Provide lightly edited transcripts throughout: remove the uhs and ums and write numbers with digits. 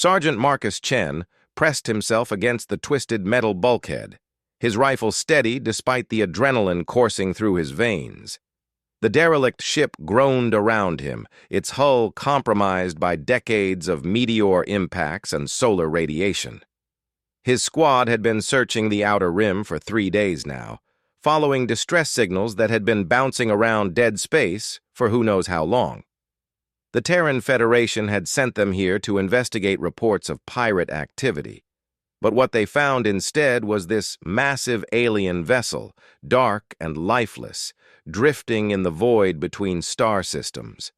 Sergeant Marcus Chen pressed himself against the twisted metal bulkhead, his rifle steady despite the adrenaline coursing through his veins. The derelict ship groaned around him, its hull compromised by decades of meteor impacts and solar radiation. His squad had been searching the outer rim for 3 days now, following distress signals that had been bouncing around dead space for who knows how long. The Terran Federation had sent them here to investigate reports of pirate activity, but what they found instead was this massive alien vessel, dark and lifeless, drifting in the void between star systems.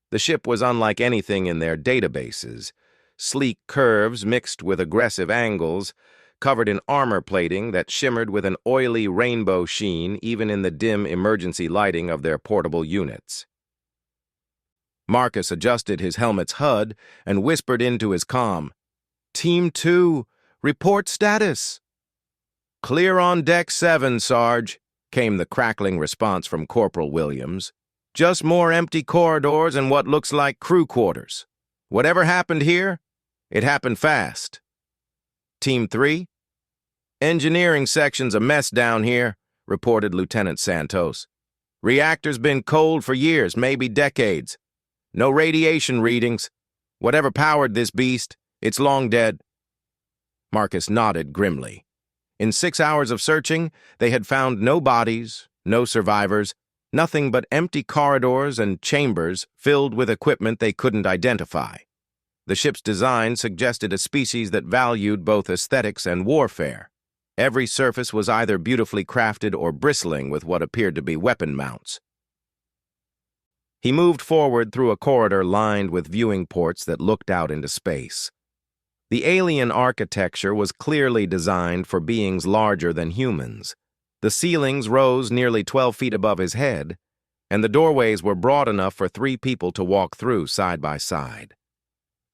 The ship was unlike anything in their databases. Sleek curves mixed with aggressive angles, covered in armor plating that shimmered with an oily rainbow sheen even in the dim emergency lighting of their portable units. Marcus adjusted his helmet's HUD and whispered into his comm, "Team 2, report status." "Clear on deck 7, Sarge," came the crackling response from Corporal Williams. "Just more empty corridors and what looks like crew quarters. Whatever happened here, it happened fast." "Team 3? Engineering section's a mess down here," reported Lieutenant Santos. "Reactor's been cold for years, maybe decades. No radiation readings. Whatever powered this beast, it's long dead." Marcus nodded grimly. In 6 hours of searching, they had found no bodies, no survivors, nothing but empty corridors and chambers filled with equipment they couldn't identify. The ship's design suggested a species that valued both aesthetics and warfare. Every surface was either beautifully crafted or bristling with what appeared to be weapon mounts. He moved forward through a corridor lined with viewing ports that looked out into space. The alien architecture was clearly designed for beings larger than humans. The ceilings rose nearly 12 feet above his head, and the doorways were broad enough for 3 people to walk through side by side.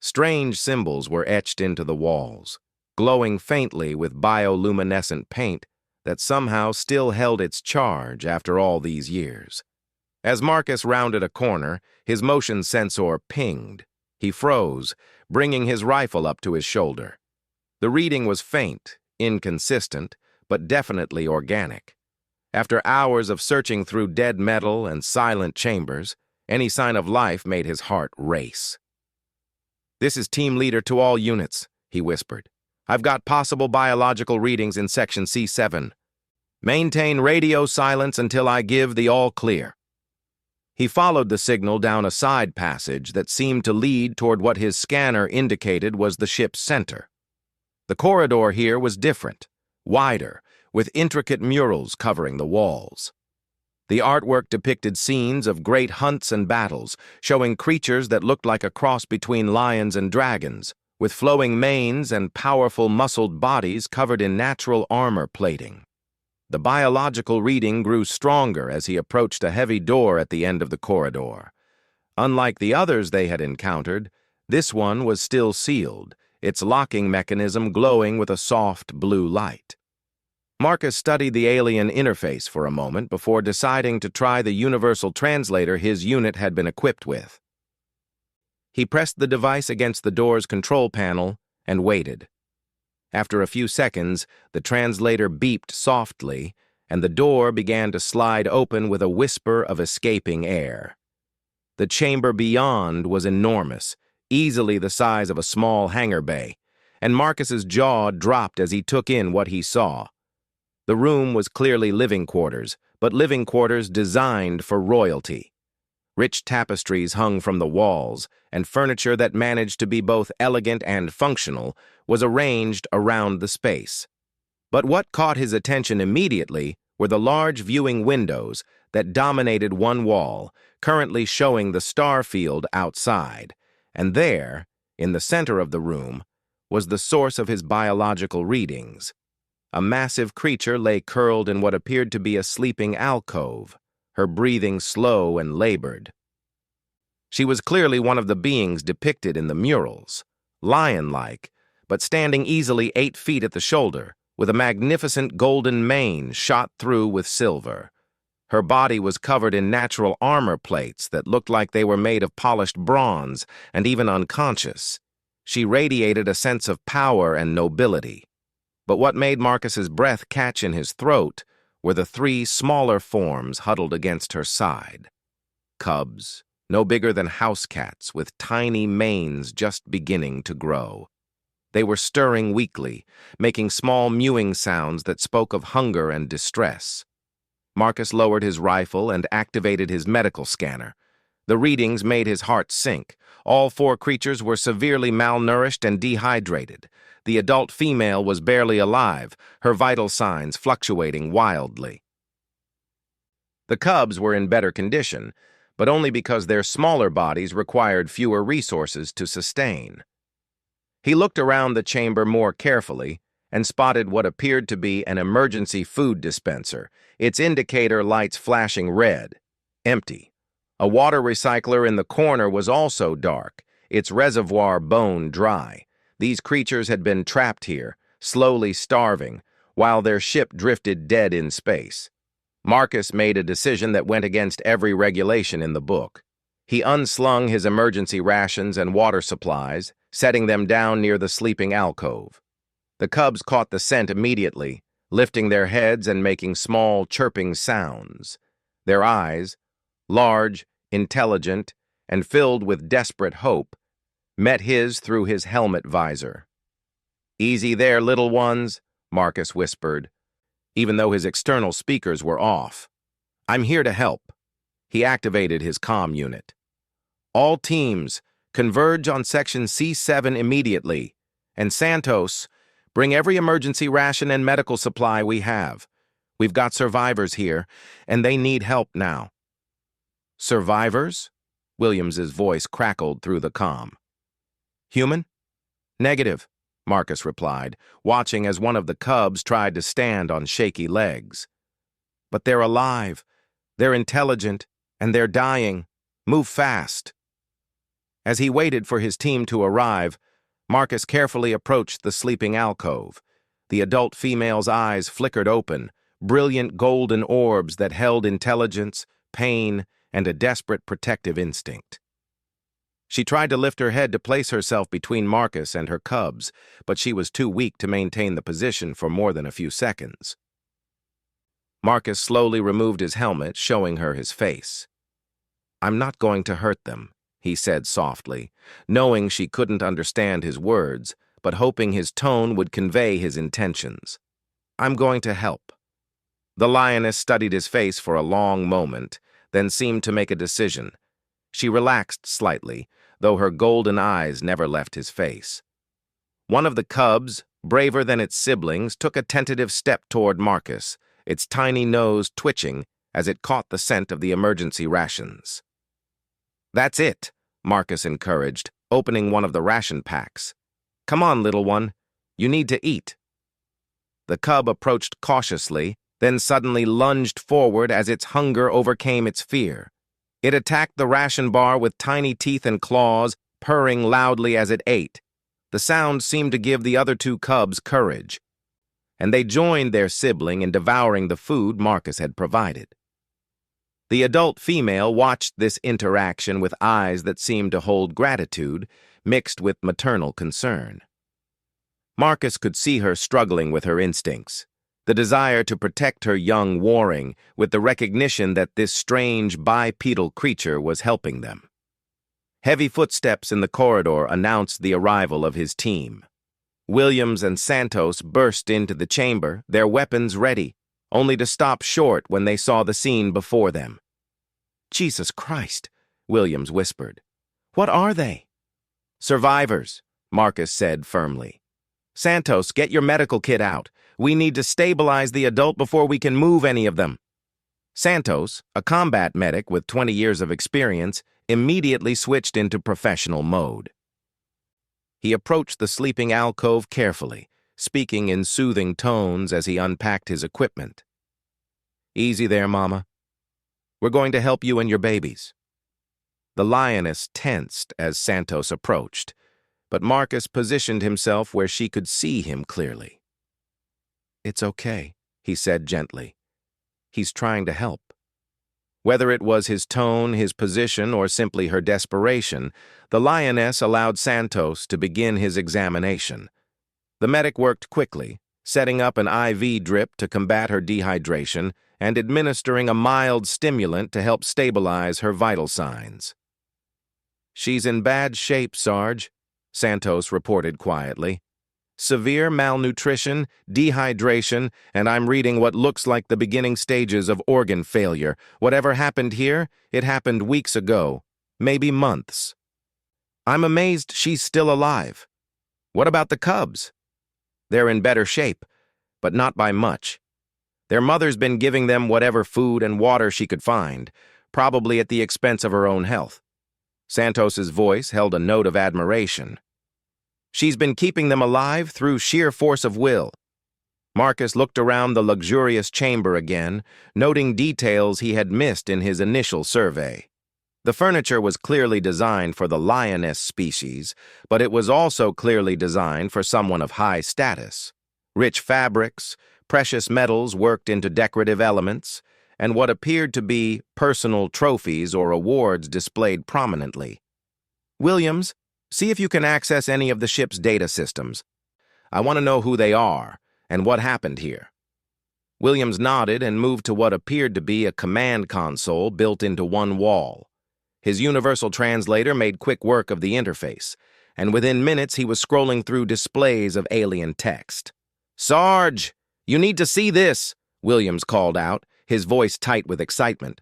Strange symbols were etched into the walls, glowing faintly with bioluminescent paint that somehow still held its charge after all these years. As Marcus rounded a corner, his motion sensor pinged. He froze, bringing his rifle up to his shoulder. The reading was faint, inconsistent, but definitely organic. After hours of searching through dead metal and silent chambers, any sign of life made his heart race. "This is team leader to all units," he whispered. "I've got possible biological readings in Section C7. Maintain radio silence until I give the all clear." He followed the signal down a side passage that seemed to lead toward what his scanner indicated was the ship's center. The corridor here was different, wider, with intricate murals covering the walls. The artwork depicted scenes of great hunts and battles, showing creatures that looked like a cross between lions and dragons, with flowing manes and powerful muscled bodies covered in natural armor plating. The biological reading grew stronger as he approached a heavy door at the end of the corridor. Unlike the others they had encountered, this one was still sealed, its locking mechanism glowing with a soft blue light. Marcus studied the alien interface for a moment before deciding to try the universal translator his unit had been equipped with. He pressed the device against the door's control panel and waited. After a few seconds, the translator beeped softly, and the door began to slide open with a whisper of escaping air. The chamber beyond was enormous, easily the size of a small hangar bay, and Marcus's jaw dropped as he took in what he saw. The room was clearly living quarters, but living quarters designed for royalty. Rich tapestries hung from the walls, and furniture that managed to be both elegant and functional was arranged around the space. But what caught his attention immediately were the large viewing windows that dominated one wall, currently showing the star field outside, and there, in the center of the room, was the source of his biological readings. A massive creature lay curled in what appeared to be a sleeping alcove, her breathing slow and labored. She was clearly one of the beings depicted in the murals, lion-like, but standing easily 8 feet at the shoulder, with a magnificent golden mane shot through with silver. Her body was covered in natural armor plates that looked like they were made of polished bronze and even unconscious. She radiated a sense of power and nobility. But what made Marcus's breath catch in his throat were the three smaller forms huddled against her side. Cubs, no bigger than house cats, with tiny manes just beginning to grow. They were stirring weakly, making small mewing sounds that spoke of hunger and distress. Marcus lowered his rifle and activated his medical scanner. The readings made his heart sink. All four creatures were severely malnourished and dehydrated. The adult female was barely alive, her vital signs fluctuating wildly. The cubs were in better condition, but only because their smaller bodies required fewer resources to sustain. He looked around the chamber more carefully and spotted what appeared to be an emergency food dispenser, its indicator lights flashing red. Empty. A water recycler in the corner was also dark, its reservoir bone dry. These creatures had been trapped here, slowly starving, while their ship drifted dead in space. Marcus made a decision that went against every regulation in the book. He unslung his emergency rations and water supplies, setting them down near the sleeping alcove. The cubs caught the scent immediately, lifting their heads and making small, chirping sounds. Their eyes, large, intelligent, and filled with desperate hope, met his through his helmet visor. "Easy there, little ones," Marcus whispered, even though his external speakers were off. "I'm here to help." He activated his comm unit. "All teams, converge on Section C7 immediately. And Santos, bring every emergency ration and medical supply we have. We've got survivors here, and they need help now." "Survivors?" Williams's voice crackled through the comm. "Human?" "Negative," Marcus replied, watching as one of the cubs tried to stand on shaky legs. "But they're alive, they're intelligent, and they're dying. Move fast." As he waited for his team to arrive, Marcus carefully approached the sleeping alcove. The adult female's eyes flickered open, brilliant golden orbs that held intelligence, pain, and a desperate protective instinct. She tried to lift her head to place herself between Marcus and her cubs, but she was too weak to maintain the position for more than a few seconds. Marcus slowly removed his helmet, showing her his face. "I'm not going to hurt them," he said softly, knowing she couldn't understand his words, but hoping his tone would convey his intentions. "I'm going to help." The lioness studied his face for a long moment, then seemed to make a decision. She relaxed slightly, though her golden eyes never left his face. One of the cubs, braver than its siblings, took a tentative step toward Marcus, its tiny nose twitching as it caught the scent of the emergency rations. "That's it," Marcus encouraged, opening one of the ration packs. "Come on, little one. You need to eat." The cub approached cautiously, then suddenly lunged forward as its hunger overcame its fear. It attacked the ration bar with tiny teeth and claws, purring loudly as it ate. The sound seemed to give the other two cubs courage, and they joined their sibling in devouring the food Marcus had provided. The adult female watched this interaction with eyes that seemed to hold gratitude, mixed with maternal concern. Marcus could see her struggling with her instincts, the desire to protect her young warring with the recognition that this strange bipedal creature was helping them. Heavy footsteps in the corridor announced the arrival of his team. Williams and Santos burst into the chamber, their weapons ready, only to stop short when they saw the scene before them. "Jesus Christ," Williams whispered. "What are they?" "Survivors," Marcus said firmly. "Santos, get your medical kit out. We need to stabilize the adult before we can move any of them." Santos, a combat medic with 20 years of experience, immediately switched into professional mode. He approached the sleeping alcove carefully, speaking in soothing tones as he unpacked his equipment. "Easy there, Mama. We're going to help you and your babies." The lioness tensed as Santos approached, but Marcus positioned himself where she could see him clearly. "It's okay," he said gently. "He's trying to help." Whether it was his tone, his position, or simply her desperation, the Lioness allowed Santos to begin his examination. The medic worked quickly, setting up an IV drip to combat her dehydration and administering a mild stimulant to help stabilize her vital signs. "She's in bad shape, Sarge," Santos reported quietly. "Severe malnutrition, dehydration, and I'm reading what looks like the beginning stages of organ failure. Whatever happened here, it happened weeks ago, maybe months. I'm amazed she's still alive. What about the cubs?" "They're in better shape, but not by much. Their mother's been giving them whatever food and water she could find, probably at the expense of her own health." Santos's voice held a note of admiration. "She's been keeping them alive through sheer force of will." Marcus looked around the luxurious chamber again, noting details he had missed in his initial survey. The furniture was clearly designed for the Lioness species, but it was also clearly designed for someone of high status. Rich fabrics, precious metals worked into decorative elements, and what appeared to be personal trophies or awards displayed prominently. "Williams, see if you can access any of the ship's data systems. I want to know who they are and what happened here." Williams nodded and moved to what appeared to be a command console built into one wall. His universal translator made quick work of the interface, and within minutes he was scrolling through displays of alien text. "Sarge, you need to see this," Williams called out, his voice tight with excitement.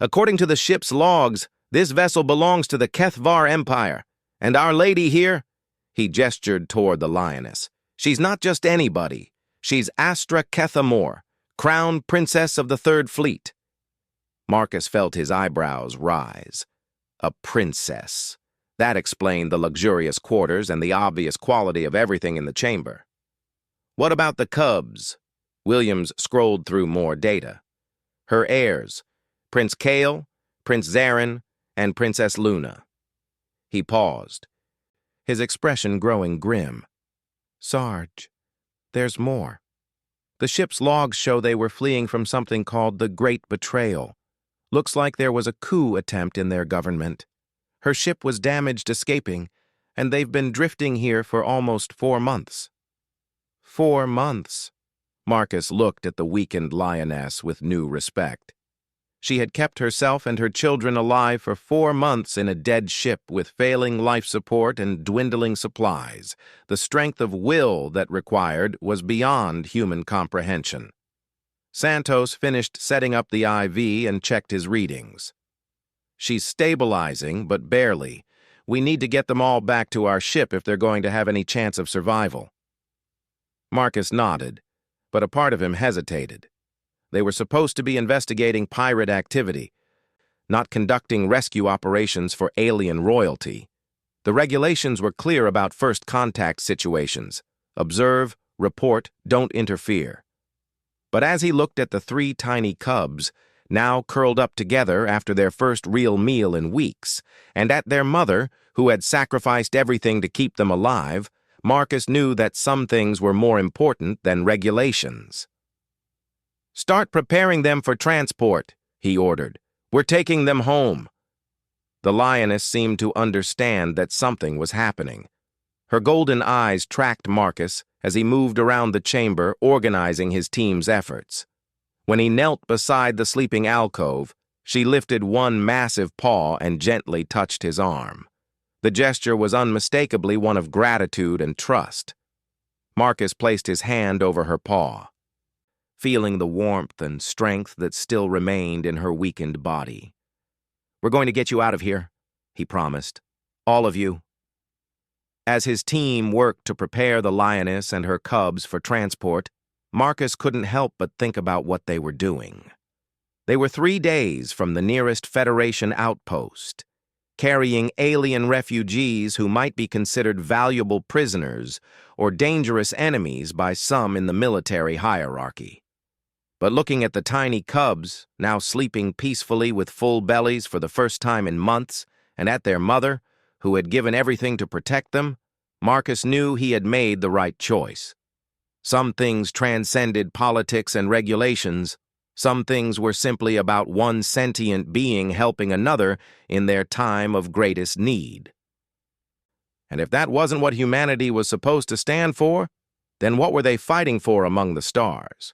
"According to the ship's logs, this vessel belongs to the Kethvar Empire, and Our Lady here," he gestured toward the Lioness, "she's not just anybody. She's Astra Kethamor, Crown Princess of the Third Fleet." Marcus felt his eyebrows rise. A princess. That explained the luxurious quarters and the obvious quality of everything in the chamber. "What about the cubs?" Williams scrolled through more data. "Her heirs, Prince Kale, Prince Zarin, and Princess Luna." He paused, his expression growing grim. "Sarge, there's more. The ship's logs show they were fleeing from something called the Great Betrayal. Looks like there was a coup attempt in their government. Her ship was damaged escaping, and they've been drifting here for almost 4 months. 4 months. Marcus looked at the weakened Lioness with new respect. She had kept herself and her children alive for 4 months in a dead ship with failing life support and dwindling supplies. The strength of will that required was beyond human comprehension. Santos finished setting up the IV and checked his readings. "She's stabilizing, but barely. We need to get them all back to our ship if they're going to have any chance of survival." Marcus nodded, but a part of him hesitated. They were supposed to be investigating pirate activity, not conducting rescue operations for alien royalty. The regulations were clear about first contact situations. Observe, report, don't interfere. But as he looked at the 3 tiny cubs, now curled up together after their first real meal in weeks, and at their mother, who had sacrificed everything to keep them alive, Marcus knew that some things were more important than regulations. "Start preparing them for transport," he ordered. "We're taking them home." The Lioness seemed to understand that something was happening. Her golden eyes tracked Marcus as he moved around the chamber, organizing his team's efforts. When he knelt beside the sleeping alcove, she lifted one massive paw and gently touched his arm. The gesture was unmistakably one of gratitude and trust. Marcus placed his hand over her paw, feeling the warmth and strength that still remained in her weakened body. "We're going to get you out of here," he promised. "All of you." As his team worked to prepare the Lioness and her cubs for transport, Marcus couldn't help but think about what they were doing. They were 3 days from the nearest Federation outpost, carrying alien refugees who might be considered valuable prisoners or dangerous enemies by some in the military hierarchy. But looking at the tiny cubs, now sleeping peacefully with full bellies for the first time in months, and at their mother, who had given everything to protect them, Marcus knew he had made the right choice. Some things transcended politics and regulations. Some things were simply about one sentient being helping another in their time of greatest need. And if that wasn't what humanity was supposed to stand for, then what were they fighting for among the stars?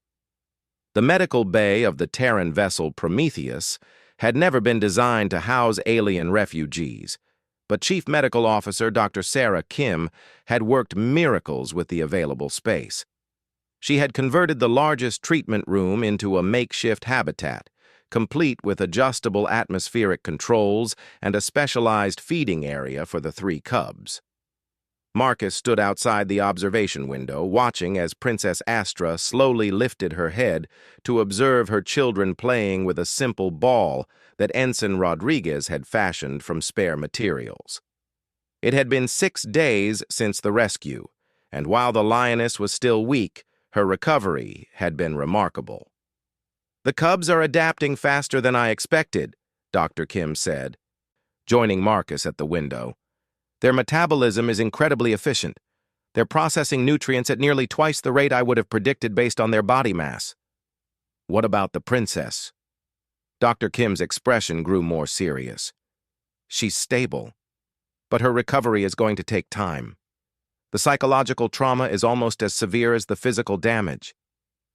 The medical bay of the Terran vessel Prometheus had never been designed to house alien refugees, but Chief Medical Officer Dr. Sarah Kim had worked miracles with the available space. She had converted the largest treatment room into a makeshift habitat, complete with adjustable atmospheric controls and a specialized feeding area for the 3 cubs. Marcus stood outside the observation window, watching as Princess Astra slowly lifted her head to observe her children playing with a simple ball that Ensign Rodriguez had fashioned from spare materials. It had been 6 days since the rescue, and while the Lioness was still weak, her recovery had been remarkable. "The cubs are adapting faster than I expected," Dr. Kim said, joining Marcus at the window. "Their metabolism is incredibly efficient. They're processing nutrients at nearly twice the rate I would have predicted based on their body mass." "What about the princess?" Dr. Kim's expression grew more serious. "She's stable, but her recovery is going to take time. The psychological trauma is almost as severe as the physical damage.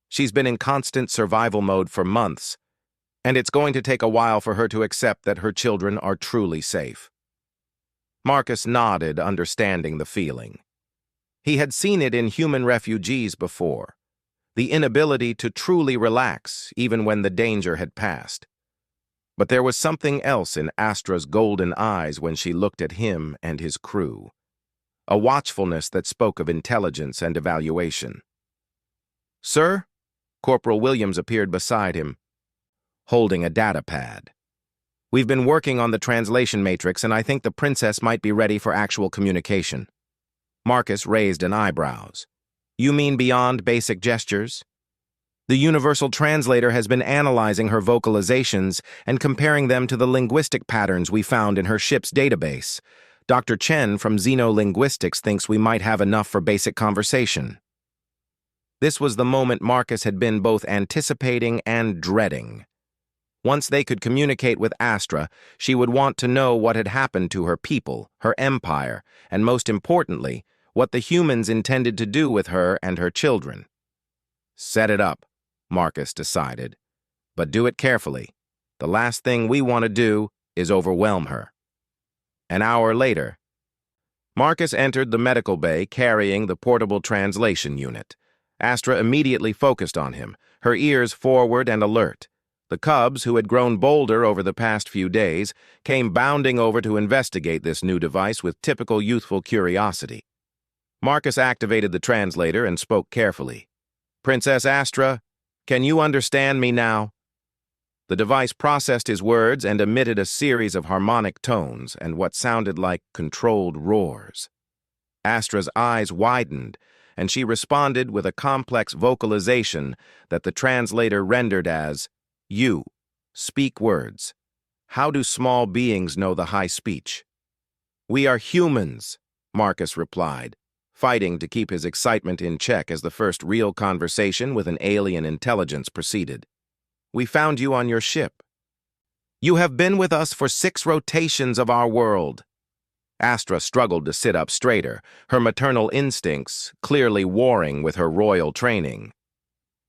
She's been in constant survival mode for months, and it's going to take a while for her to accept that her children are truly safe." Marcus nodded, understanding the feeling. He had seen it in human refugees before, the inability to truly relax even when the danger had passed. But there was something else in Astra's golden eyes when she looked at him and his crew, a watchfulness that spoke of intelligence and evaluation. "Sir?" Corporal Williams appeared beside him, holding a data pad. "We've been working on the translation matrix, and I think the princess might be ready for actual communication." Marcus raised an eyebrows. "You mean beyond basic gestures?" "The universal translator has been analyzing her vocalizations and comparing them to the linguistic patterns we found in her ship's database. Dr. Chen from Xenolinguistics thinks we might have enough for basic conversation." This was the moment Marcus had been both anticipating and dreading. Once they could communicate with Astra, she would want to know what had happened to her people, her empire, and most importantly, what the humans intended to do with her and her children. "Set it up," Marcus decided. "But do it carefully. The last thing we want to do is overwhelm her." An hour later, Marcus entered the medical bay carrying the portable translation unit. Astra immediately focused on him, her ears forward and alert. The cubs, who had grown bolder over the past few days, came bounding over to investigate this new device with typical youthful curiosity. Marcus activated the translator and spoke carefully. "Princess Astra, can you understand me now?" The device processed his words and emitted a series of harmonic tones and what sounded like controlled roars. Astra's eyes widened, and she responded with a complex vocalization that the translator rendered as, "You, speak words. How do small beings know the high speech?" "We are humans," Marcus replied, fighting to keep his excitement in check as the first real conversation with an alien intelligence proceeded. "We found you on your ship. You have been with us for 6 rotations of our world." Astra struggled to sit up straighter, her maternal instincts clearly warring with her royal training.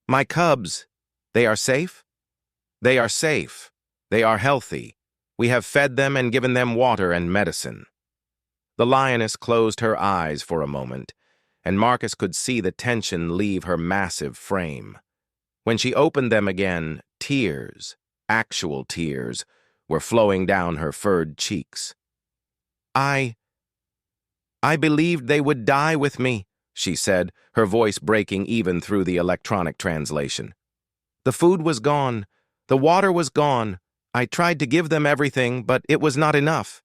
"My cubs, they are safe?" "They are safe. They are healthy. We have fed them and given them water and medicine." The Lioness closed her eyes for a moment, and Marcus could see the tension leave her massive frame. When she opened them again, tears, actual tears, were flowing down her furred cheeks. I believed they would die with me," she said, her voice breaking even through the electronic translation. "The food was gone. The water was gone. I tried to give them everything, but it was not enough."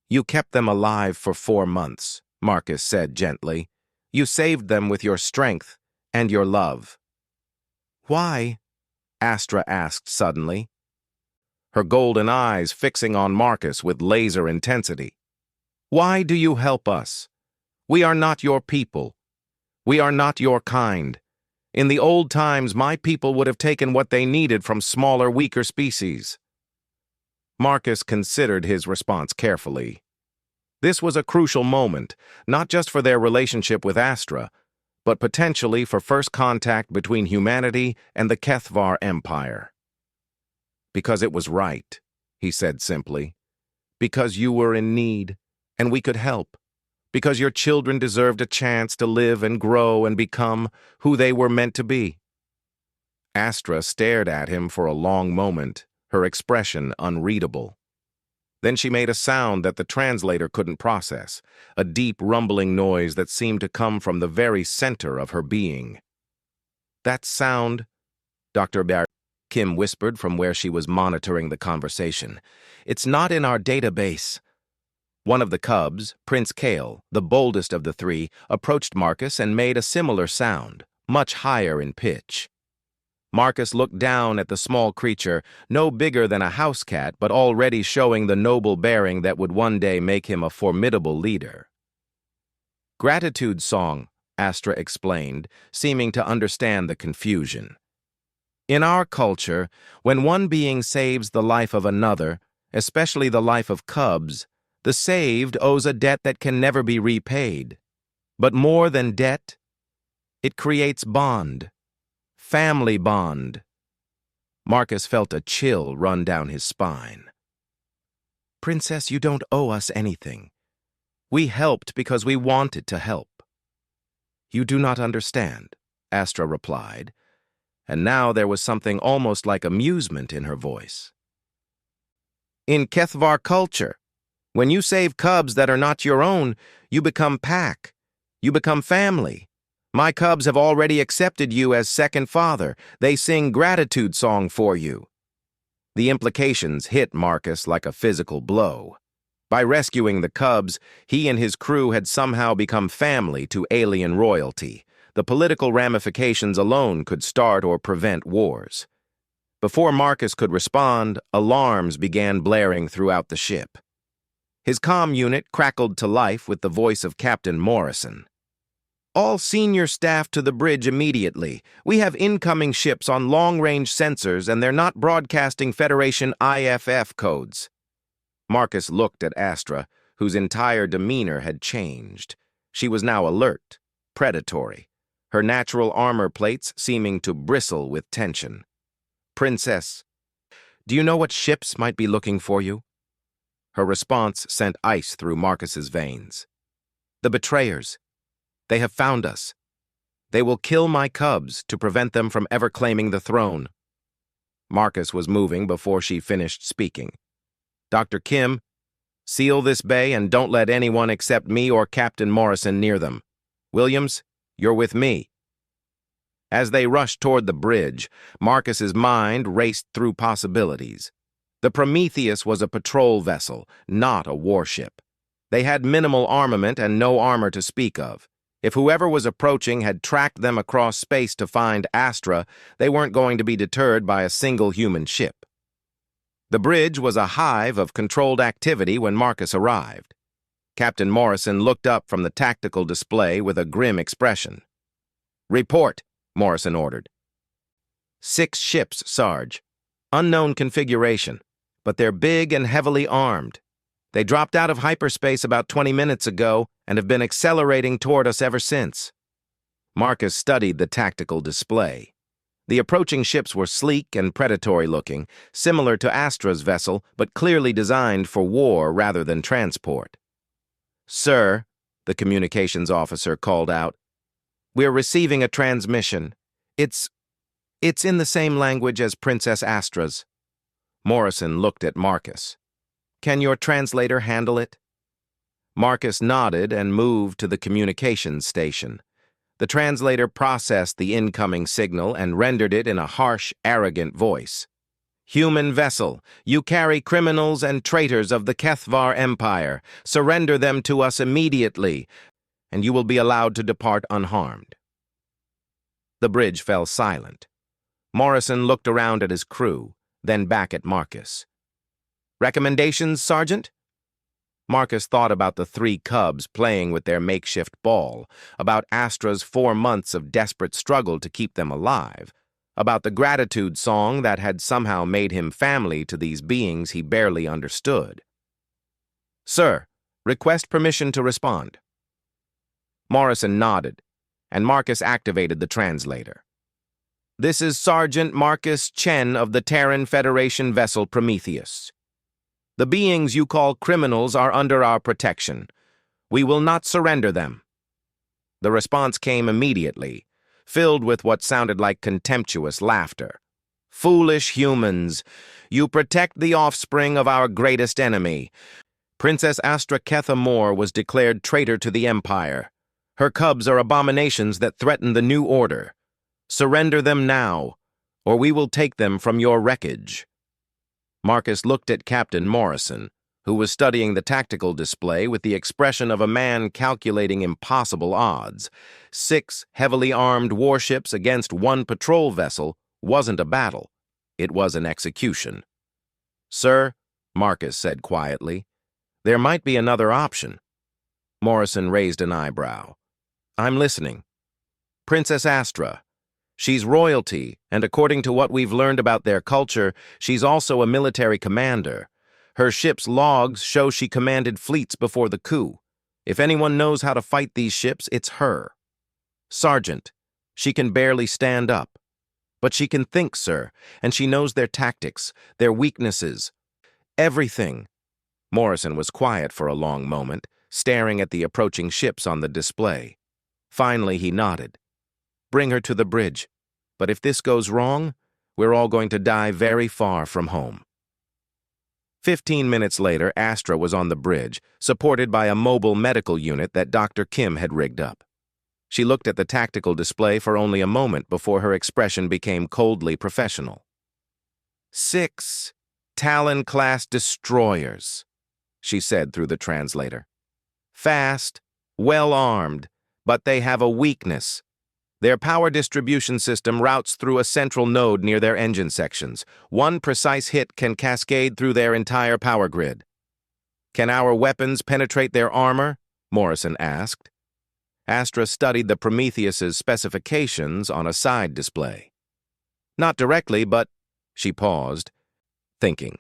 "You kept them alive for 4 months," Marcus said gently. "You saved them with your strength and your love." "Why?" Astra asked suddenly, her golden eyes fixing on Marcus with laser intensity. "Why do you help us? We are not your people. We are not your kind. In the old times, my people would have taken what they needed from smaller, weaker species. Marcus considered his response carefully. This was a crucial moment, not just for their relationship with Astra, but potentially for first contact between humanity and the Kethvar Empire. Because it was right, he said simply. Because you were in need, and we could help. Because your children deserved a chance to live and grow and become who they were meant to be. Astra stared at him for a long moment, her expression unreadable. Then she made a sound that the translator couldn't process, a deep rumbling noise that seemed to come from the very center of her being. That sound, Dr. Kim whispered from where she was monitoring the conversation. It's not in our database. One of the cubs, Prince Kale, the boldest of the three, approached Marcus and made a similar sound, much higher in pitch. Marcus looked down at the small creature, no bigger than a house cat, but already showing the noble bearing that would one day make him a formidable leader. Gratitude song, Astra explained, seeming to understand the confusion. In our culture, when one being saves the life of another, especially the life of cubs, the saved owes a debt that can never be repaid. But more than debt, it creates bond. Family bond. Marcus felt a chill run down his spine. Princess, you don't owe us anything. We helped because we wanted to help. You do not understand, Astra replied, and now there was something almost like amusement in her voice. In Kethvar culture, when you save cubs that are not your own, you become pack. You become family. My cubs have already accepted you as second father. They sing gratitude song for you. The implications hit Marcus like a physical blow. By rescuing the cubs, he and his crew had somehow become family to alien royalty. The political ramifications alone could start or prevent wars. Before Marcus could respond, alarms began blaring throughout the ship. His comm unit crackled to life with the voice of Captain Morrison. All senior staff to the bridge immediately. We have incoming ships on long-range sensors and they're not broadcasting Federation IFF codes. Marcus looked at Astra, whose entire demeanor had changed. She was now alert, predatory, her natural armor plates seeming to bristle with tension. Princess, do you know what ships might be looking for you? Her response sent ice through Marcus's veins. The betrayers. They have found us. They will kill my cubs to prevent them from ever claiming the throne. Marcus was moving before she finished speaking. Dr. Kim, seal this bay and don't let anyone except me or Captain Morrison near them. Williams, you're with me. As they rushed toward the bridge, Marcus's mind raced through possibilities. The Prometheus was a patrol vessel, not a warship. They had minimal armament and no armor to speak of. If whoever was approaching had tracked them across space to find Astra, they weren't going to be deterred by a single human ship. The bridge was a hive of controlled activity when Marcus arrived. Captain Morrison looked up from the tactical display with a grim expression. Report, Morrison ordered. 6 ships, Sarge. Unknown configuration, but they're big and heavily armed. They dropped out of hyperspace about 20 minutes ago and have been accelerating toward us ever since. Marcus studied the tactical display. The approaching ships were sleek and predatory-looking, similar to Astra's vessel, but clearly designed for war rather than transport. Sir, the communications officer called out, we're receiving a transmission. It's in the same language as Princess Astra's. Morrison looked at Marcus. Can your translator handle it? Marcus nodded and moved to the communications station. The translator processed the incoming signal and rendered it in a harsh, arrogant voice. Human vessel, you carry criminals and traitors of the Kethvar Empire. Surrender them to us immediately, and you will be allowed to depart unharmed. The bridge fell silent. Morrison looked around at his crew, then back at Marcus. Recommendations, Sergeant? Marcus thought about the 3 cubs playing with their makeshift ball, about Astra's 4 months of desperate struggle to keep them alive, about the gratitude song that had somehow made him family to these beings he barely understood. "Sir, request permission to respond." Morrison nodded, and Marcus activated the translator. "This is Sergeant Marcus Chen of the Terran Federation vessel Prometheus. The beings you call criminals are under our protection. We will not surrender them." The response came immediately, filled with what sounded like contemptuous laughter. "Foolish humans! You protect the offspring of our greatest enemy." Princess Astra Ketha Moore was declared traitor to the Empire. Her cubs are abominations that threaten the new order. Surrender them now, or we will take them from your wreckage. Marcus looked at Captain Morrison, who was studying the tactical display with the expression of a man calculating impossible odds. 6 heavily armed warships against 1 patrol vessel wasn't a battle. It was an execution. "Sir," Marcus said quietly, "there might be another option." Morrison raised an eyebrow. "I'm listening." "Princess Astra. She's royalty, and according to what we've learned about their culture, she's also a military commander. Her ship's logs show she commanded fleets before the coup. If anyone knows how to fight these ships, it's her. Sergeant, she can barely stand up. But she can think, sir, and she knows their tactics, their weaknesses. Everything." Morrison was quiet for a long moment, staring at the approaching ships on the display. Finally, he nodded. "Bring her to the bridge. But if this goes wrong, we're all going to die very far from home." 15 minutes later, Astra was on the bridge, supported by a mobile medical unit that Dr. Kim had rigged up. She looked at the tactical display for only a moment before her expression became coldly professional. 6 Talon-class destroyers," she said through the translator. "Fast, well-armed, but they have a weakness. Their power distribution system routes through a central node near their engine sections. 1 precise hit can cascade through their entire power grid." "Can our weapons penetrate their armor?" Morrison asked. Astra studied the Prometheus's specifications on a side display. "Not directly, but—" She paused, thinking.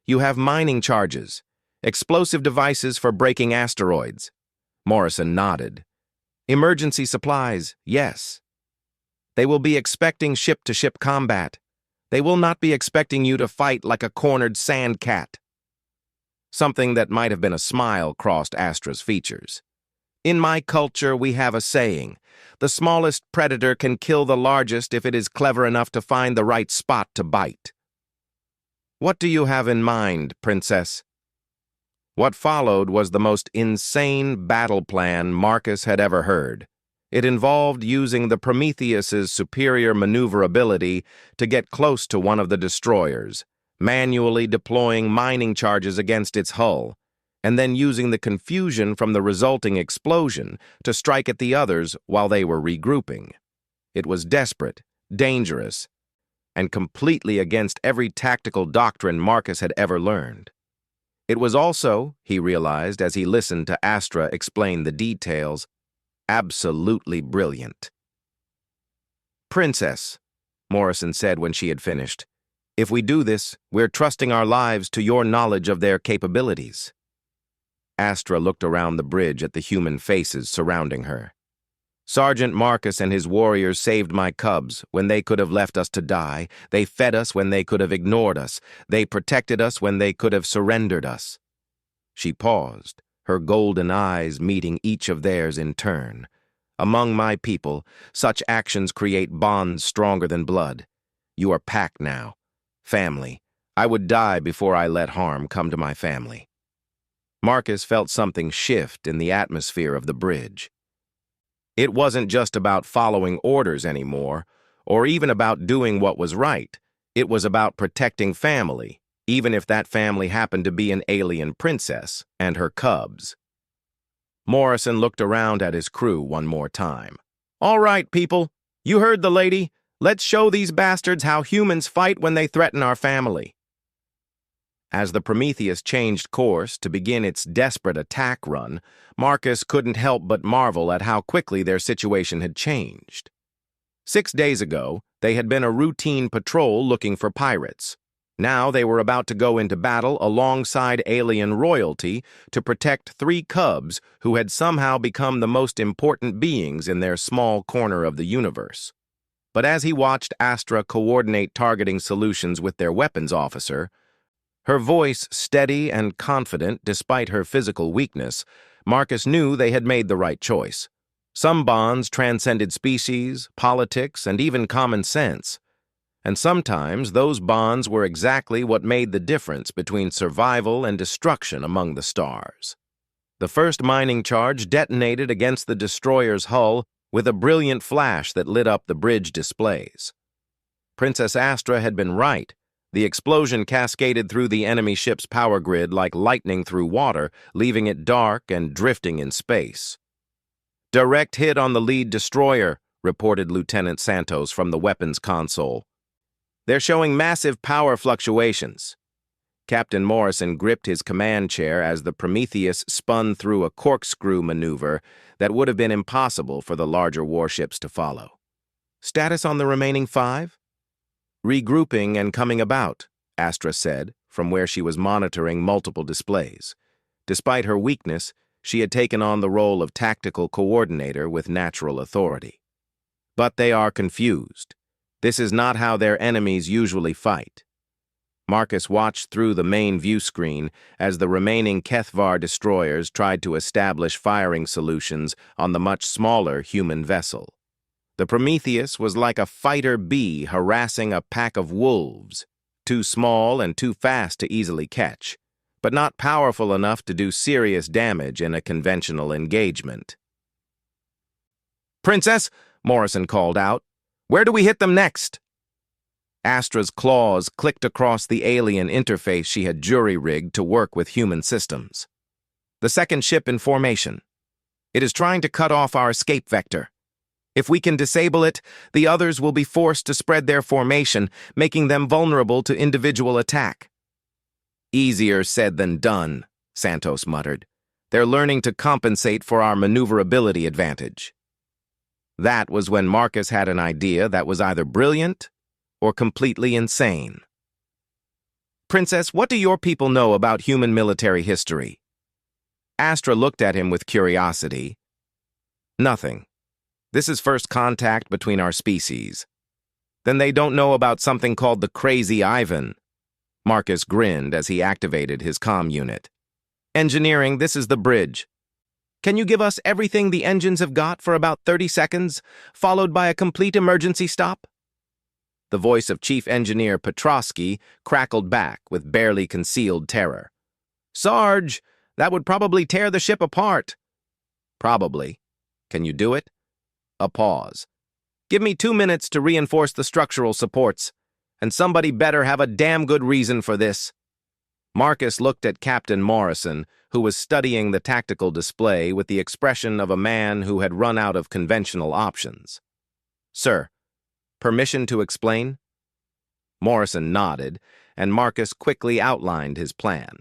"You have mining charges, explosive devices for breaking asteroids." Morrison nodded. "Emergency supplies, yes. They will be expecting ship-to-ship combat. They will not be expecting you to fight like a cornered sand cat." Something that might have been a smile crossed Astra's features. "In my culture, we have a saying, the smallest predator can kill the largest if it is clever enough to find the right spot to bite." "What do you have in mind, Princess?" What followed was the most insane battle plan Marcus had ever heard. It involved using the Prometheus's superior maneuverability to get close to one of the destroyers, manually deploying mining charges against its hull, and then using the confusion from the resulting explosion to strike at the others while they were regrouping. It was desperate, dangerous, and completely against every tactical doctrine Marcus had ever learned. It was also, he realized as he listened to Astra explain the details, absolutely brilliant. "Princess," Morrison said when she had finished, "if we do this, we're trusting our lives to your knowledge of their capabilities." Astra looked around the bridge at the human faces surrounding her. "Sergeant Marcus and his warriors saved my cubs when they could have left us to die. They fed us when they could have ignored us. They protected us when they could have surrendered us." She paused, her golden eyes meeting each of theirs in turn. "Among my people, such actions create bonds stronger than blood. You are packed now. Family. I would die before I let harm come to my family." Marcus felt something shift in the atmosphere of the bridge. It wasn't just about following orders anymore, or even about doing what was right. It was about protecting family, even if that family happened to be an alien princess and her cubs. Morrison looked around at his crew one more time. "All right, people, you heard the lady. Let's show these bastards how humans fight when they threaten our family." As the Prometheus changed course to begin its desperate attack run, Marcus couldn't help but marvel at how quickly their situation had changed. 6 days ago, they had been a routine patrol looking for pirates. Now they were about to go into battle alongside alien royalty to protect 3 cubs who had somehow become the most important beings in their small corner of the universe. But as he watched Astra coordinate targeting solutions with their weapons officer, her voice steady and confident despite her physical weakness, Marcus knew they had made the right choice. Some bonds transcended species, politics, and even common sense. And sometimes those bonds were exactly what made the difference between survival and destruction among the stars. The first mining charge detonated against the destroyer's hull with a brilliant flash that lit up the bridge displays. Princess Astra had been right. The explosion cascaded through the enemy ship's power grid like lightning through water, leaving it dark and drifting in space. "Direct hit on the lead destroyer," reported Lieutenant Santos from the weapons console. "They're showing massive power fluctuations." Captain Morrison gripped his command chair as the Prometheus spun through a corkscrew maneuver that would have been impossible for the larger warships to follow. "Status on the remaining 5? "Regrouping and coming about," Astra said, from where she was monitoring multiple displays. Despite her weakness, she had taken on the role of tactical coordinator with natural authority. "But they are confused. This is not how their enemies usually fight." Marcus watched through the main view screen as the remaining Kethvar destroyers tried to establish firing solutions on the much smaller human vessel. The Prometheus was like a fighter bee harassing a pack of wolves, too small and too fast to easily catch, but not powerful enough to do serious damage in a conventional engagement. "Princess," Morrison called out, "where do we hit them next?" Astra's claws clicked across the alien interface she had jury-rigged to work with human systems. "The second ship in formation. It is trying to cut off our escape vector. If we can disable it, the others will be forced to spread their formation, making them vulnerable to individual attack." "Easier said than done," Santos muttered. "They're learning to compensate for our maneuverability advantage." That was when Marcus had an idea that was either brilliant or completely insane. "Princess, what do your people know about human military history?" Astra looked at him with curiosity. "Nothing. This is first contact between our species." "Then they don't know about something called the Crazy Ivan." Marcus grinned as he activated his comm unit. "Engineering, this is the bridge. Can you give us everything the engines have got for about 30 seconds, followed by a complete emergency stop?" The voice of Chief Engineer Petrosky crackled back with barely concealed terror. "Sarge, that would probably tear the ship apart." "Probably. Can you do it?" A pause. "Give me 2 minutes to reinforce the structural supports, and somebody better have a damn good reason for this." Marcus looked at Captain Morrison, who was studying the tactical display with the expression of a man who had run out of conventional options. "Sir, permission to explain?" Morrison nodded, and Marcus quickly outlined his plan.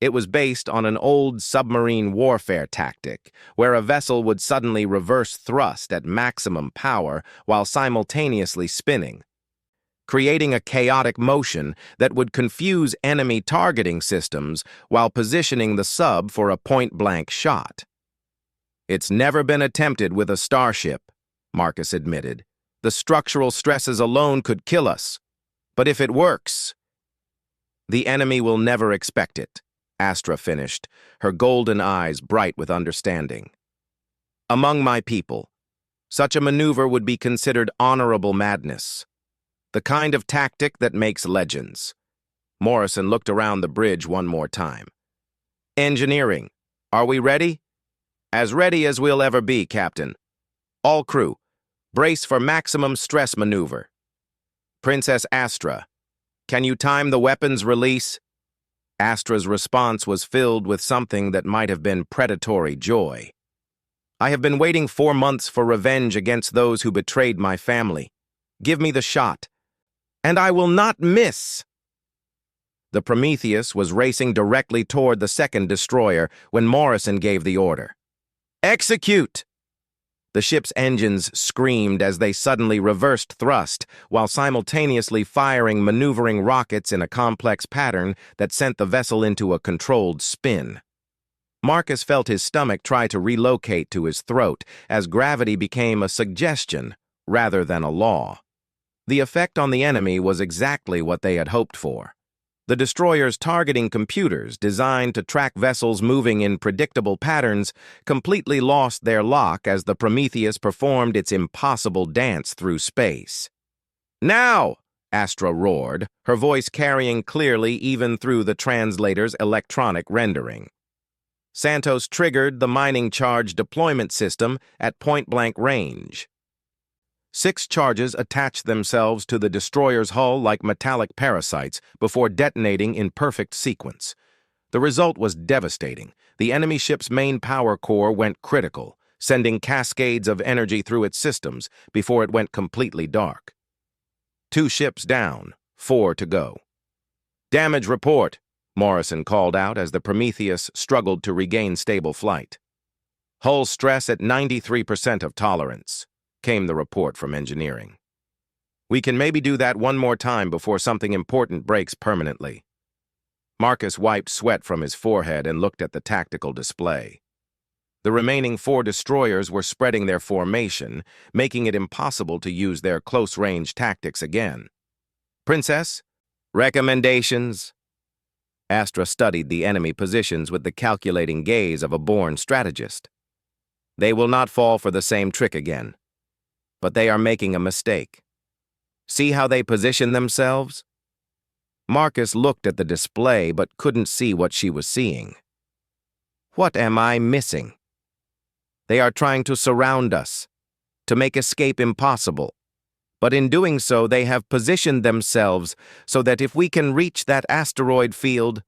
It was based on an old submarine warfare tactic, where a vessel would suddenly reverse thrust at maximum power while simultaneously spinning, creating a chaotic motion that would confuse enemy targeting systems while positioning the sub for a point-blank shot. "It's never been attempted with a starship," Marcus admitted. "The structural stresses alone could kill us. But if it works, the enemy will never expect it," Astra finished, her golden eyes bright with understanding. "Among my people, such a maneuver would be considered honorable madness. The kind of tactic that makes legends." Morrison looked around the bridge one more time. "Engineering, are we ready?" "As ready as we'll ever be, Captain. All crew, brace for maximum stress maneuver." "Princess Astra, can you time the weapons release?" Astra's response was filled with something that might have been predatory joy. "I have been waiting 4 months for revenge against those who betrayed my family. Give me the shot, and I will not miss." The Prometheus was racing directly toward the second destroyer when Morrison gave the order. "Execute!" The ship's engines screamed as they suddenly reversed thrust, while simultaneously firing maneuvering rockets in a complex pattern that sent the vessel into a controlled spin. Marcus felt his stomach try to relocate to his throat as gravity became a suggestion rather than a law. The effect on the enemy was exactly what they had hoped for. The destroyer's targeting computers, designed to track vessels moving in predictable patterns, completely lost their lock as the Prometheus performed its impossible dance through space. "Now!" Astra roared, her voice carrying clearly even through the translator's electronic rendering. Santos triggered the mining charge deployment system at point-blank range. 6 charges attached themselves to the destroyer's hull like metallic parasites before detonating in perfect sequence. The result was devastating. The enemy ship's main power core went critical, sending cascades of energy through its systems before it went completely dark. 2 ships down, 4 to go. "Damage report," Morrison called out as the Prometheus struggled to regain stable flight. "Hull stress at 93% of tolerance," came the report from engineering. "We can maybe do that one more time before something important breaks permanently." Marcus wiped sweat from his forehead and looked at the tactical display. The remaining 4 destroyers were spreading their formation, making it impossible to use their close-range tactics again. "Princess, recommendations?" Astra studied the enemy positions with the calculating gaze of a born strategist. "They will not fall for the same trick again. But they are making a mistake. See how they position themselves?" Marcus looked at the display but couldn't see what she was seeing. "What am I missing?" "They are trying to surround us, to make escape impossible. But in doing so, they have positioned themselves so that if we can reach that asteroid field,"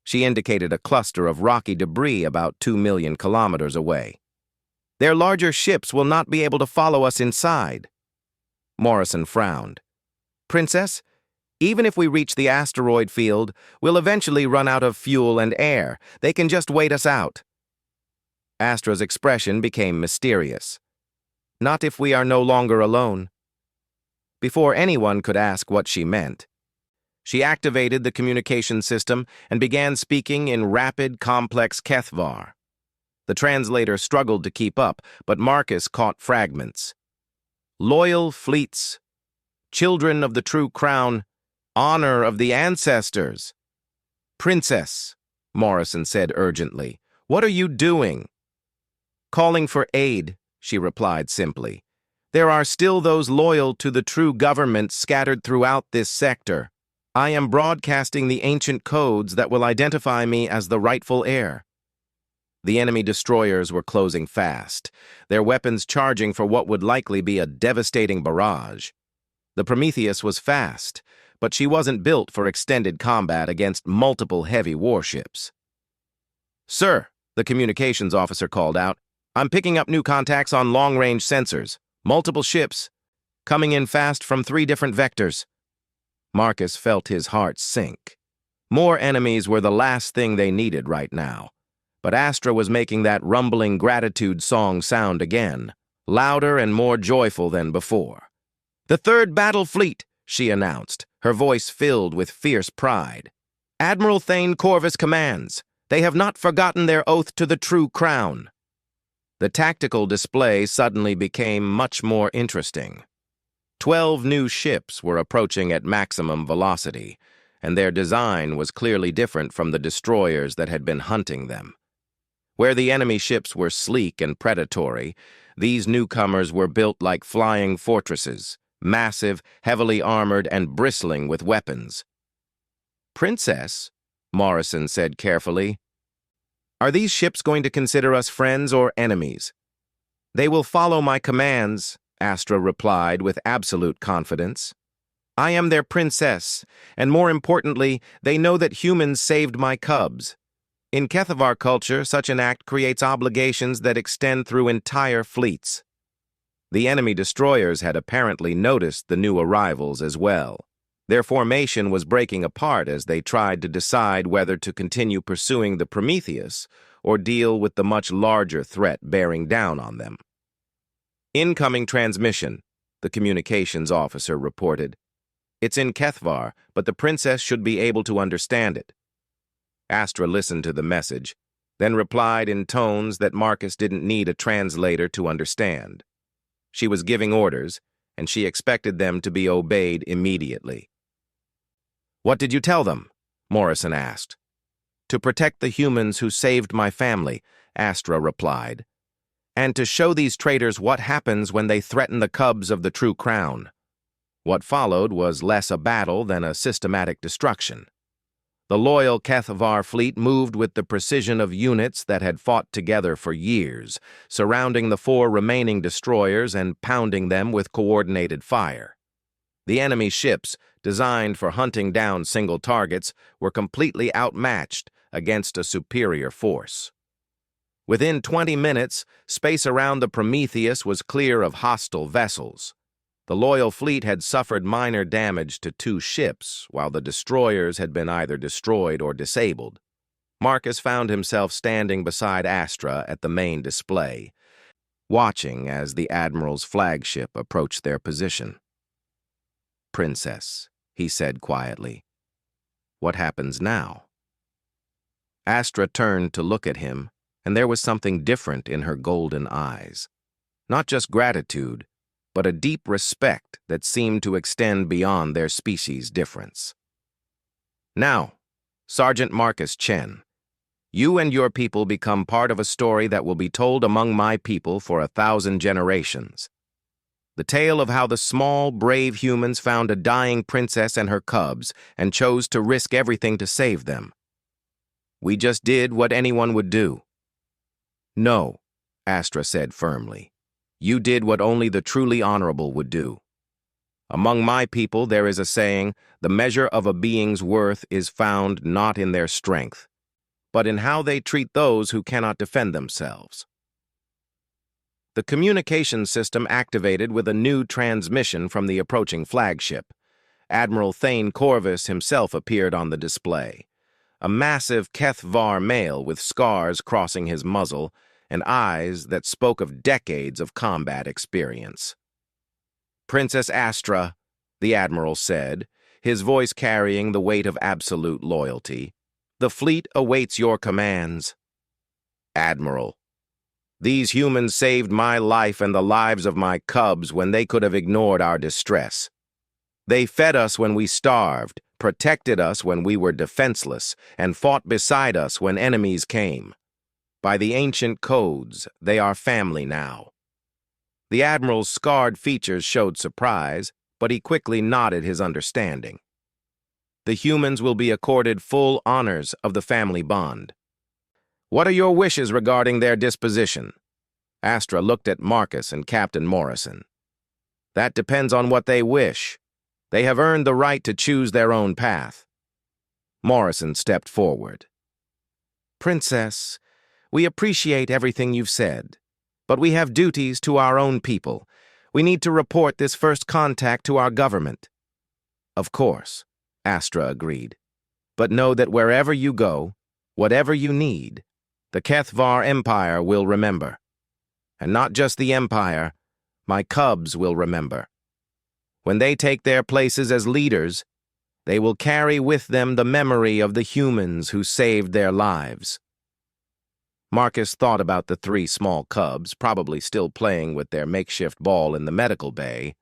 she indicated a cluster of rocky debris about 2 million kilometers away, "their larger ships will not be able to follow us inside." Morrison frowned. "Princess, even if we reach the asteroid field, we'll eventually run out of fuel and air. They can just wait us out." Astra's expression became mysterious. "Not if we are no longer alone." Before anyone could ask what she meant, she activated the communication system and began speaking in rapid, complex Kethvar. The translator struggled to keep up, but Marcus caught fragments. "Loyal fleets, children of the true crown, honor of the ancestors." "Princess," Morrison said urgently, "what are you doing?" "Calling for aid," she replied simply. "There are still those loyal to the true government scattered throughout this sector. I am broadcasting the ancient codes that will identify me as the rightful heir." The enemy destroyers were closing fast, their weapons charging for what would likely be a devastating barrage. The Prometheus was fast, but she wasn't built for extended combat against multiple heavy warships. "Sir," the communications officer called out, "I'm picking up new contacts on long-range sensors. Multiple ships, coming in fast from 3 different vectors." Marcus felt his heart sink. More enemies were the last thing they needed right now. But Astra was making that rumbling gratitude song sound again, louder and more joyful than before. "The 3rd Battle Fleet," she announced, her voice filled with fierce pride. "Admiral Thane Corvus commands. They have not forgotten their oath to the true crown." The tactical display suddenly became much more interesting. 12 new ships were approaching at maximum velocity, and their design was clearly different from the destroyers that had been hunting them. Where the enemy ships were sleek and predatory, these newcomers were built like flying fortresses, massive, heavily armored, and bristling with weapons. "Princess," Morrison said carefully, "are these ships going to consider us friends or enemies?" "They will follow my commands," Astra replied with absolute confidence. "I am their princess, and more importantly, they know that humans saved my cubs. In Kethvar culture, such an act creates obligations that extend through entire fleets." The enemy destroyers had apparently noticed the new arrivals as well. Their formation was breaking apart as they tried to decide whether to continue pursuing the Prometheus or deal with the much larger threat bearing down on them. "Incoming transmission," the communications officer reported. "It's in Kethvar, but the princess should be able to understand it." Astra listened to the message, then replied in tones that Marcus didn't need a translator to understand. She was giving orders, and she expected them to be obeyed immediately. "What did you tell them?" Morrison asked. "To protect the humans who saved my family," Astra replied, "and to show these traitors what happens when they threaten the cubs of the true crown." What followed was less a battle than a systematic destruction. The loyal Kethvar fleet moved with the precision of units that had fought together for years, surrounding the 4 remaining destroyers and pounding them with coordinated fire. The enemy ships, designed for hunting down single targets, were completely outmatched against a superior force. Within 20 minutes, space around the Prometheus was clear of hostile vessels. The loyal fleet had suffered minor damage to 2 ships, while the destroyers had been either destroyed or disabled. Marcus found himself standing beside Astra at the main display, watching as the Admiral's flagship approached their position. "Princess," he said quietly, "what happens now?" Astra turned to look at him, and there was something different in her golden eyes. Not just gratitude, but a deep respect that seemed to extend beyond their species' difference. "Now, Sergeant Marcus Chen, you and your people become part of a story that will be told among my people for 1,000 generations. The tale of how the small, brave humans found a dying princess and her cubs and chose to risk everything to save them. We just did what anyone would do." "No," Astra said firmly. "You did what only the truly honorable would do. Among my people there is a saying, the measure of a being's worth is found not in their strength, but in how they treat those who cannot defend themselves." The communication system activated with a new transmission from the approaching flagship. Admiral Thane Corvus himself appeared on the display, a massive Kethvar male with scars crossing his muzzle and eyes that spoke of decades of combat experience. "Princess Astra," the Admiral said, his voice carrying the weight of absolute loyalty, "the fleet awaits your commands." "Admiral, these humans saved my life and the lives of my cubs when they could have ignored our distress. They fed us when we starved, protected us when we were defenseless, and fought beside us when enemies came. By the ancient codes, they are family now." The Admiral's scarred features showed surprise, but he quickly nodded his understanding. "The humans will be accorded full honors of the family bond. What are your wishes regarding their disposition?" Astra looked at Marcus and Captain Morrison. "That depends on what they wish. They have earned the right to choose their own path." Morrison stepped forward. "Princess, we appreciate everything you've said, but we have duties to our own people. We need to report this first contact to our government." "Of course," Astra agreed. "But know that wherever you go, whatever you need, the Kethvar Empire will remember. And not just the Empire, my cubs will remember. When they take their places as leaders, they will carry with them the memory of the humans who saved their lives." Marcus thought about the 3 small cubs, probably still playing with their makeshift ball in the medical bay,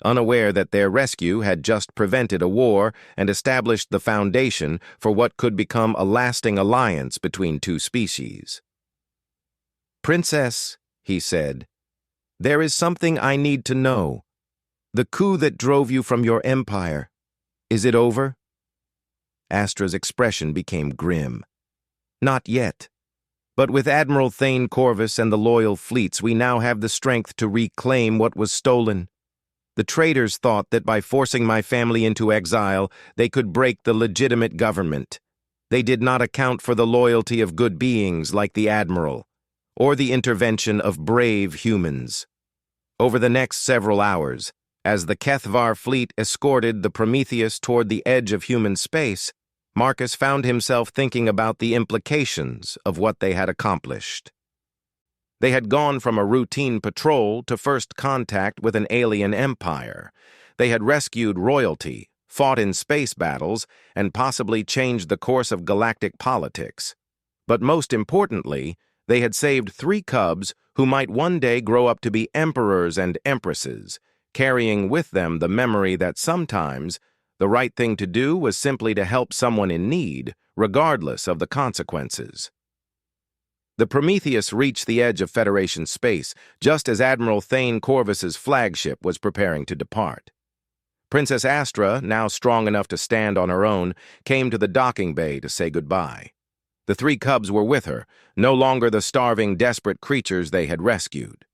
unaware that their rescue had just prevented a war and established the foundation for what could become a lasting alliance between 2 species. "Princess," he said, "there is something I need to know. The coup that drove you from your empire, is it over?" Astra's expression became grim. "Not yet. But with Admiral Thane Corvus and the loyal fleets, we now have the strength to reclaim what was stolen. The traitors thought that by forcing my family into exile, they could break the legitimate government. They did not account for the loyalty of good beings like the Admiral, or the intervention of brave humans. Over the next several hours, As the Kethvar fleet escorted the Prometheus toward the edge of human space, Marcus found himself thinking about the implications of what they had accomplished. They had gone from a routine patrol to first contact with an alien empire. They had rescued royalty, fought in space battles, and possibly changed the course of galactic politics. But most importantly, they had saved 3 cubs who might one day grow up to be emperors and empresses, carrying with them the memory that sometimes the right thing to do was simply to help someone in need, regardless of the consequences. The Prometheus reached the edge of Federation space just as Admiral Thane Corvus's flagship was preparing to depart. Princess Astra, now strong enough to stand on her own, came to the docking bay to say goodbye. The 3 cubs were with her, no longer the starving, desperate creatures they had rescued.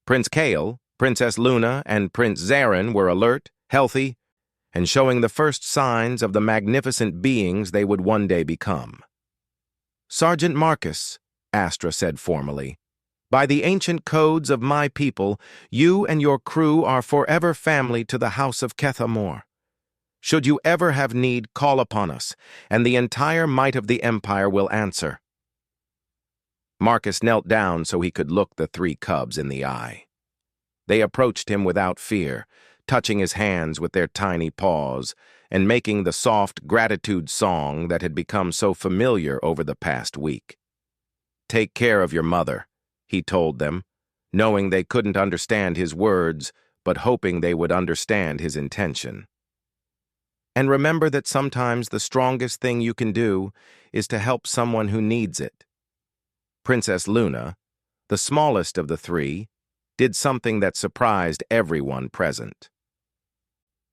Prince Kael, Princess Luna, and Prince Zarin were alert, healthy, and showing the first signs of the magnificent beings they would one day become. "Sergeant Marcus," Astra said formally, "by the ancient codes of my people, you and your crew are forever family to the House of Kethamor. Should you ever have need, call upon us, and the entire might of the Empire will answer." Marcus knelt down so he could look the 3 cubs in the eye. They approached him without fear, touching his hands with their tiny paws, and making the soft gratitude song that had become so familiar over the past week. "Take care of your mother," he told them, knowing they couldn't understand his words, but hoping they would understand his intention. "And remember that sometimes the strongest thing you can do is to help someone who needs it." Princess Luna, the smallest of the 3, did something that surprised everyone present.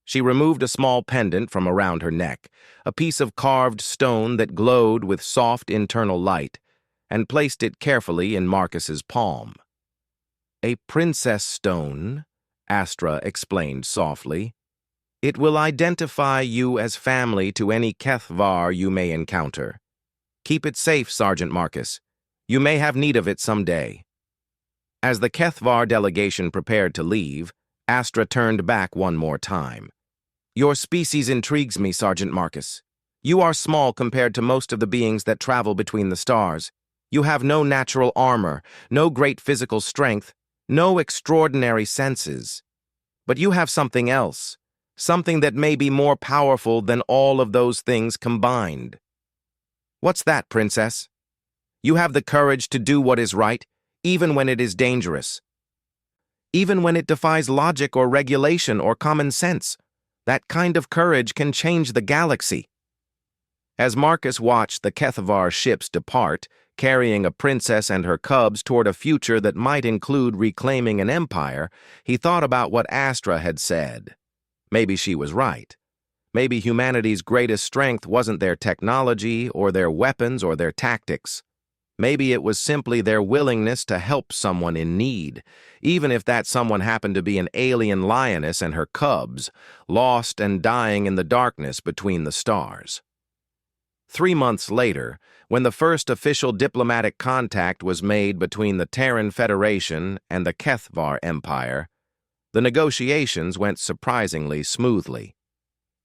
She removed a small pendant from around her neck, a piece of carved stone that glowed with soft internal light, and placed it carefully in Marcus's palm. "A princess stone," Astra explained softly. "It will identify you as family to any Kethvar you may encounter. Keep it safe, Sergeant Marcus. You may have need of it someday." As the Kethvar delegation prepared to leave, Astra turned back one more time. "Your species intrigues me, Sergeant Marcus. You are small compared to most of the beings that travel between the stars. You have no natural armor, no great physical strength, no extraordinary senses. But you have something else, something that may be more powerful than all of those things combined." "What's that, Princess?" "You have the courage to do what is right, even when it is dangerous. Even when it defies logic or regulation or common sense. That kind of courage can change the galaxy." As Marcus watched the Kethvar ships depart, carrying a princess and her cubs toward a future that might include reclaiming an empire, he thought about what Astra had said. Maybe she was right. Maybe humanity's greatest strength wasn't their technology or their weapons or their tactics. Maybe it was simply their willingness to help someone in need, even if that someone happened to be an alien lioness and her cubs, lost and dying in the darkness between the stars. 3 months later, when the first official diplomatic contact was made between the Terran Federation and the Kethvar Empire, the negotiations went surprisingly smoothly.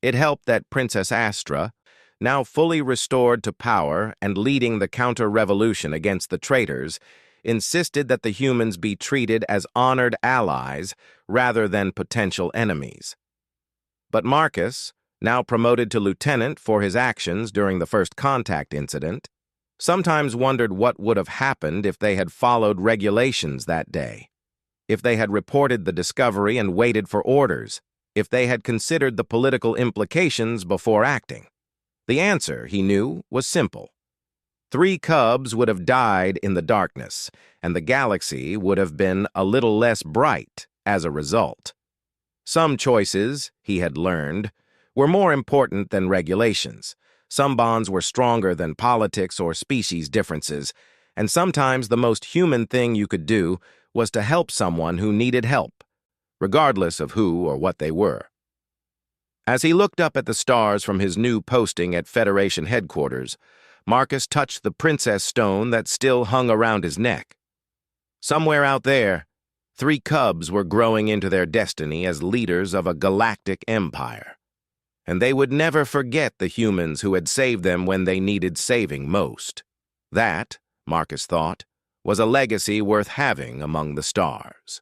It helped that Princess Astra, now fully restored to power and leading the counter-revolution against the traitors, insisted that the humans be treated as honored allies rather than potential enemies. But Marcus, now promoted to lieutenant for his actions during the first contact incident, sometimes wondered what would have happened if they had followed regulations that day, if they had reported the discovery and waited for orders, if they had considered the political implications before acting. The answer, he knew, was simple. 3 cubs would have died in the darkness, and the galaxy would have been a little less bright as a result. Some choices, he had learned, were more important than regulations. Some bonds were stronger than politics or species differences, and sometimes the most human thing you could do was to help someone who needed help, regardless of who or what they were. As he looked up at the stars from his new posting at Federation headquarters, Marcus touched the princess stone that still hung around his neck. Somewhere out there, 3 cubs were growing into their destiny as leaders of a galactic empire. And they would never forget the humans who had saved them when they needed saving most. That, Marcus thought, was a legacy worth having among the stars.